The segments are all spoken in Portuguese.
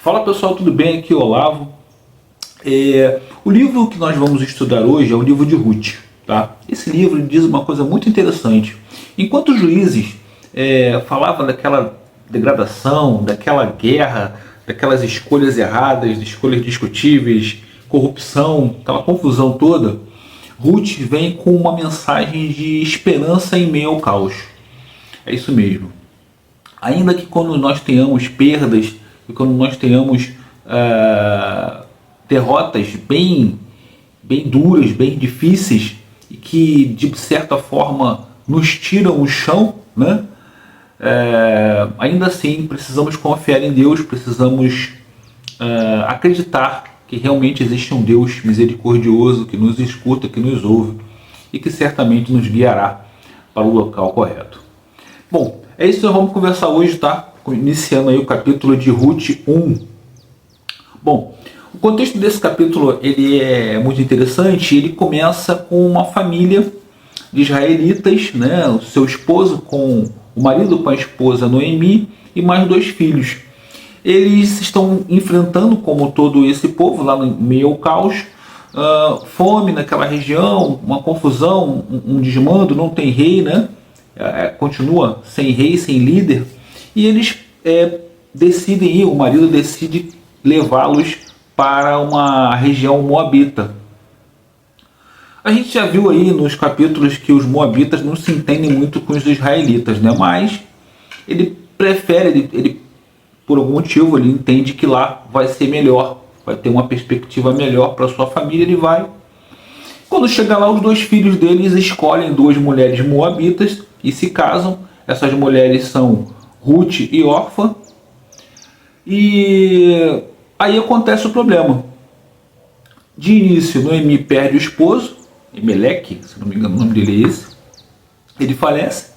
Fala pessoal, tudo bem? Aqui é o Olavo. O livro que nós vamos estudar hoje é o livro de Ruth. Tá? Esse livro diz uma coisa muito interessante. Enquanto os juízes falavam daquela degradação, daquela guerra, daquelas escolhas erradas, escolhas discutíveis, corrupção, aquela confusão toda, Ruth vem com uma mensagem de esperança em meio ao caos. É isso mesmo. Ainda que quando nós tenhamos perdas e quando nós tenhamos derrotas bem duras, bem difíceis e que de certa forma nos tiram o chão, né? Ainda assim precisamos confiar em Deus, precisamos acreditar que realmente existe um Deus misericordioso que nos escuta, que nos ouve e que certamente nos guiará para o local correto. Bom, é isso que nós vamos conversar hoje, tá? Iniciando aí o capítulo de Ruth 1. Bom, o contexto desse capítulo ele é muito interessante. Ele começa com uma família de israelitas, né? O seu esposo com o marido com a esposa Noemi e mais 2 filhos. Eles estão enfrentando, como todo esse povo, lá no meio ao caos, fome naquela região, uma confusão, um desmando, não tem rei, né? Continua sem rei, sem líder, e eles decidem ir, o marido decide levá-los para uma região moabita. A gente já viu aí nos capítulos que os moabitas não se entendem muito com os israelitas, né? Mas ele prefere, ele por algum motivo ele entende que lá vai ser melhor, vai ter uma perspectiva melhor para sua família, ele vai. Quando chega lá, os 2 filhos deles escolhem 2 mulheres moabitas e se casam. Essas mulheres são Ruth e Orfa. E aí acontece o problema. De início, Noemi perde o esposo, Emelec, se não me engano o nome dele é esse. Ele falece.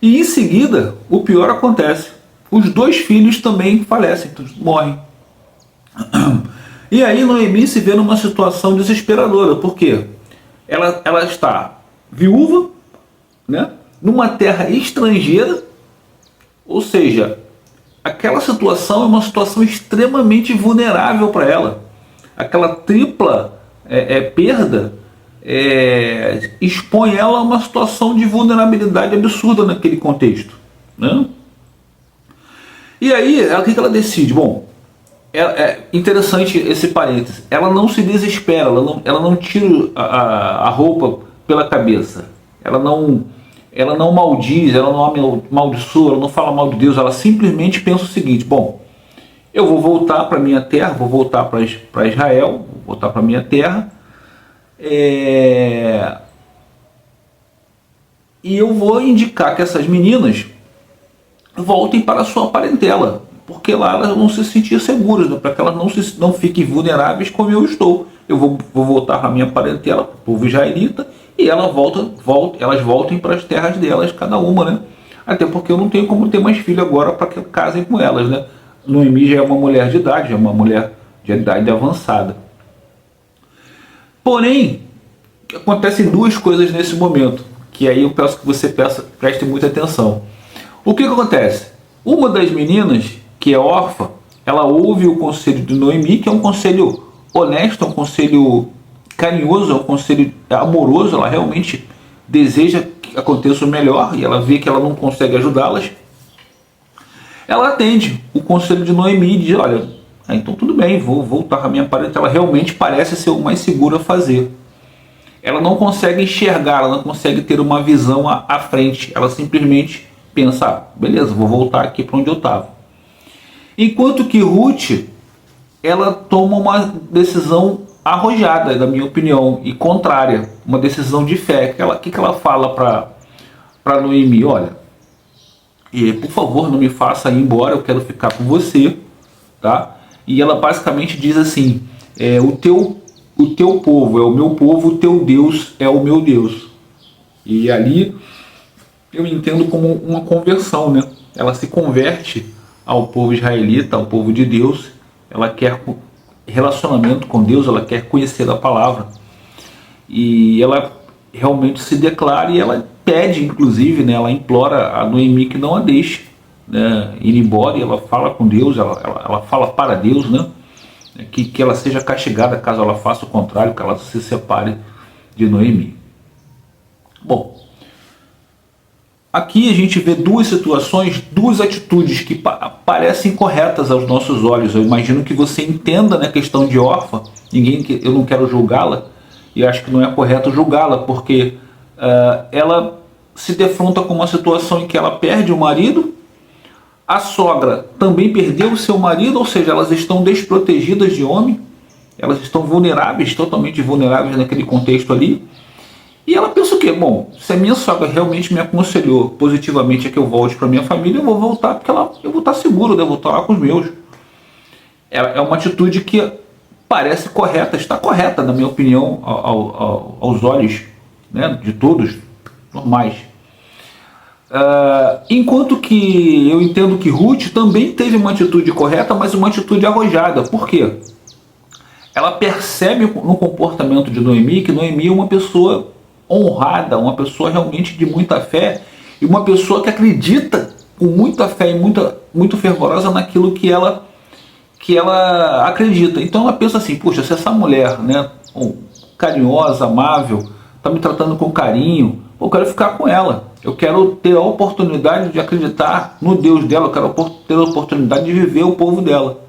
E em seguida, o pior acontece. Os 2 filhos também falecem, morrem. E aí Noemi se vê numa situação desesperadora, porque ela está viúva, né, numa terra estrangeira, ou seja, aquela situação é uma situação extremamente vulnerável para ela. Aquela tripla perda expõe ela a uma situação de vulnerabilidade absurda naquele contexto, né? E aí, o que ela decide? Bom, é interessante esse parênteses. Ela não se desespera, ela não tira a roupa pela cabeça. Ela não maldiz, ela não amaldiçoa, ela não fala mal de Deus. Ela simplesmente pensa o seguinte: bom, eu vou voltar para minha terra, vou voltar para Israel, vou voltar para minha terra, e eu vou indicar que essas meninas voltem para a sua parentela, porque lá elas vão se sentir seguras, né? Para que elas não fiquem vulneráveis como eu estou. Eu vou voltar para a minha parentela, para o povo israelita, e elas voltem para as terras delas, cada uma, né? Até porque eu não tenho como ter mais filho agora para que casem com elas, né? Noemi já é uma mulher de idade, já é uma mulher de idade avançada. Porém, acontecem 2 coisas nesse momento, que aí eu peço que você preste muita atenção. O que acontece? Uma das meninas, que é órfã, ela ouve o conselho de Noemi, que é um conselho honesto, é um conselho carinhoso, é um conselho amoroso. Ela realmente deseja que aconteça o melhor e ela vê que ela não consegue ajudá-las. Ela atende o conselho de Noemi e diz: olha, então tudo bem, vou voltar à minha parentela. Ela realmente parece ser o mais seguro a fazer. Ela não consegue enxergar, ela não consegue ter uma visão à frente. Ela simplesmente pensa: beleza, vou voltar aqui para onde eu estava. Enquanto que Ruth, ela toma uma decisão arrojada, na minha opinião, e contrária, uma decisão de fé. O que ela fala para Noemi? Olha, por favor, não me faça ir embora, eu quero ficar com você, tá? E ela basicamente diz assim: o teu povo é o meu povo, o teu Deus é o meu Deus. E ali eu entendo como uma conversão, né? Ela se converte ao povo israelita, ao povo de Deus. Ela quer relacionamento com Deus, ela quer conhecer a palavra. E ela realmente se declara e ela pede, inclusive, né? Ela implora a Noemi que não a deixe né, ir embora, e ela fala com Deus, ela fala para Deus, né, que ela seja castigada caso ela faça o contrário, que ela se separe de Noemi. Bom, aqui a gente vê duas situações, duas atitudes que parecem corretas aos nossos olhos. Eu imagino que você entenda, né, a questão de órfã. Eu não quero julgá-la, e acho que não é correto julgá-la, porque ela se defronta com uma situação em que ela perde o marido, a sogra também perdeu o seu marido, ou seja, elas estão desprotegidas de homem, elas estão vulneráveis, totalmente vulneráveis naquele contexto ali. E ela pensa o quê? Bom, se a minha sogra realmente me aconselhou positivamente a que eu volte para minha família, eu vou voltar porque eu vou estar seguro, né? Eu vou estar lá com os meus. É uma atitude que parece correta, está correta, na minha opinião, aos olhos, né, de todos, normais. Enquanto que eu entendo que Ruth também teve uma atitude correta, mas uma atitude arrojada. Por quê? Ela percebe no comportamento de Noemi que Noemi é uma pessoa honrada, uma pessoa realmente de muita fé, e uma pessoa que acredita com muita fé e muito fervorosa naquilo que ela acredita. Então ela pensa assim, puxa, se essa mulher, né, carinhosa, amável, está me tratando com carinho, eu quero ficar com ela. Eu quero ter a oportunidade de acreditar no Deus dela, eu quero ter a oportunidade de viver o povo dela,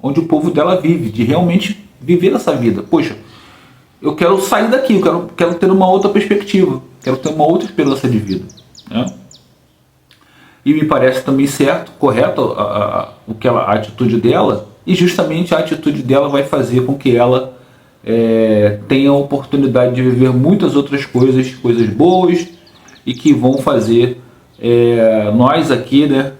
onde o povo dela vive, de realmente viver essa vida. Poxa, eu quero sair daqui, eu quero ter uma outra perspectiva, quero ter uma outra esperança de vida, né? E me parece também certo, correto a atitude dela, e justamente a atitude dela vai fazer com que ela tenha a oportunidade de viver muitas outras coisas boas, e que vão fazer nós aqui, né,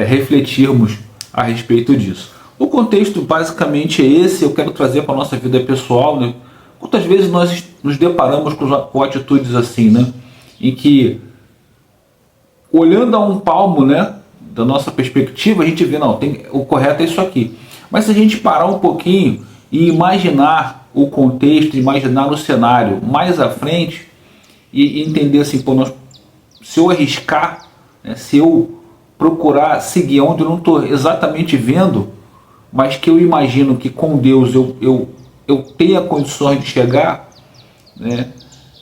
refletirmos a respeito disso. O contexto basicamente é esse, eu quero trazer para a nossa vida pessoal, né? Quantas vezes nós nos deparamos com atitudes assim, né, em que, olhando a um palmo, né, da nossa perspectiva, a gente vê, não, o correto é isso aqui. Mas se a gente parar um pouquinho e imaginar o contexto, imaginar o cenário mais à frente, e entender assim, se eu arriscar, né, se eu procurar seguir onde eu não estou exatamente vendo, mas que eu imagino que com Deus eu tenha condições de chegar, né?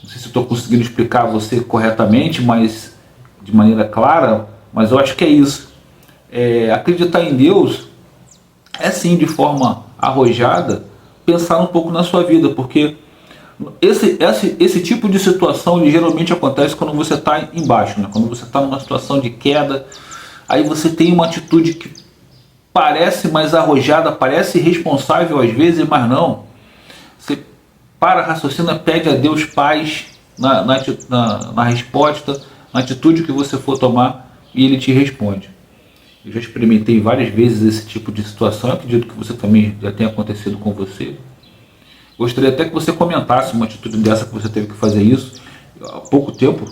Não sei se eu estou conseguindo explicar você corretamente, mas de maneira clara, mas eu acho que é isso. Acreditar em Deus é sim, de forma arrojada, pensar um pouco na sua vida, porque esse tipo de situação ele geralmente acontece quando você está embaixo, né? Quando você está numa situação de queda, aí você tem uma atitude que parece mais arrojada, parece irresponsável às vezes, mas não. Você raciocina, pede a Deus paz na resposta, na atitude que você for tomar, e Ele te responde. Eu já experimentei várias vezes esse tipo de situação, eu acredito que você também já tenha acontecido com você. Gostaria até que você comentasse uma atitude dessa, que você teve que fazer isso há pouco tempo,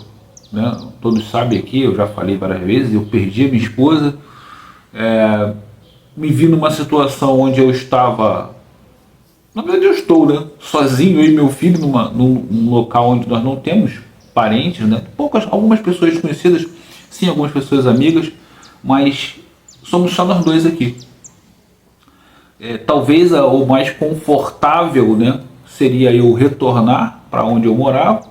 né? Todos sabem aqui, eu já falei várias vezes, eu perdi a minha esposa, me vi numa situação onde eu estava, na verdade eu estou, né, sozinho, eu e meu filho, num local onde nós não temos parentes, né? Algumas pessoas conhecidas, sim, algumas pessoas amigas, mas somos só nós dois aqui. Talvez o mais confortável, né, seria eu retornar para onde eu morava,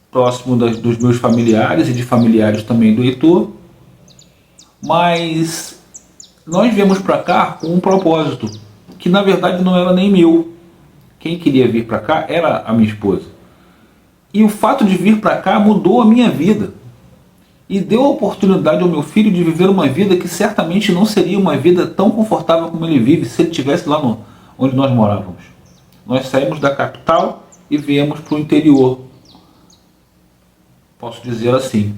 próximo dos meus familiares e de familiares também do Heitor, mas nós viemos para cá com um propósito, que na verdade não era nem meu. Quem queria vir para cá era a minha esposa. E o fato de vir para cá mudou a minha vida. E deu a oportunidade ao meu filho de viver uma vida que certamente não seria uma vida tão confortável como ele vive se ele estivesse lá onde nós morávamos. Nós saímos da capital e viemos para o interior. Posso dizer assim.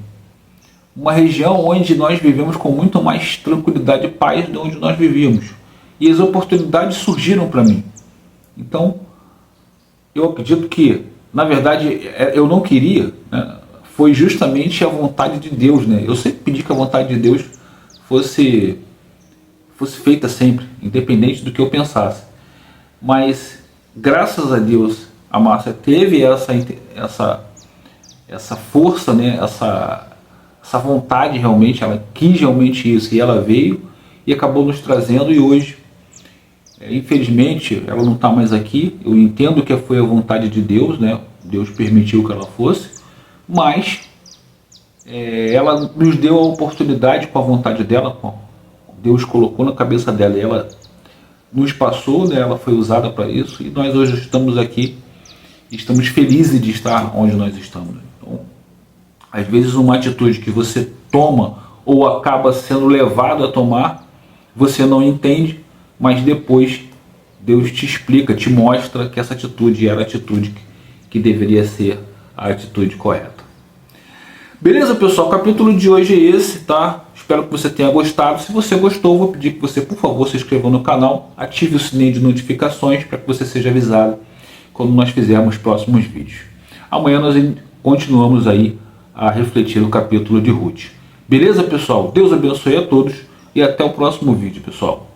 Uma região onde nós vivemos com muito mais tranquilidade e paz de onde nós vivíamos. E as oportunidades surgiram para mim. Então, eu acredito que, na verdade, eu não queria, né? Foi justamente a vontade de Deus, né? Eu sempre pedi que a vontade de Deus fosse feita sempre, independente do que eu pensasse. Mas, graças a Deus, a Márcia teve essa força, né? essa vontade realmente, ela quis realmente isso e ela veio e acabou nos trazendo. E hoje, infelizmente, ela não está mais aqui. Eu entendo que foi a vontade de Deus, né? Deus permitiu que ela fosse, mas ela nos deu a oportunidade com a vontade dela, Deus colocou na cabeça dela e ela nos passou, né? Ela foi usada para isso e nós hoje estamos aqui, estamos felizes de estar onde nós estamos. Então, às vezes uma atitude que você toma ou acaba sendo levado a tomar, você não entende, mas depois Deus te explica, te mostra que essa atitude era a atitude que deveria ser a atitude correta. Beleza, pessoal? O capítulo de hoje é esse, tá? Espero que você tenha gostado. Se você gostou, vou pedir que você, por favor, se inscreva no canal, ative o sininho de notificações para que você seja avisado quando nós fizermos próximos vídeos. Amanhã nós continuamos aí a refletir o capítulo de Ruth. Beleza, pessoal? Deus abençoe a todos e até o próximo vídeo, pessoal.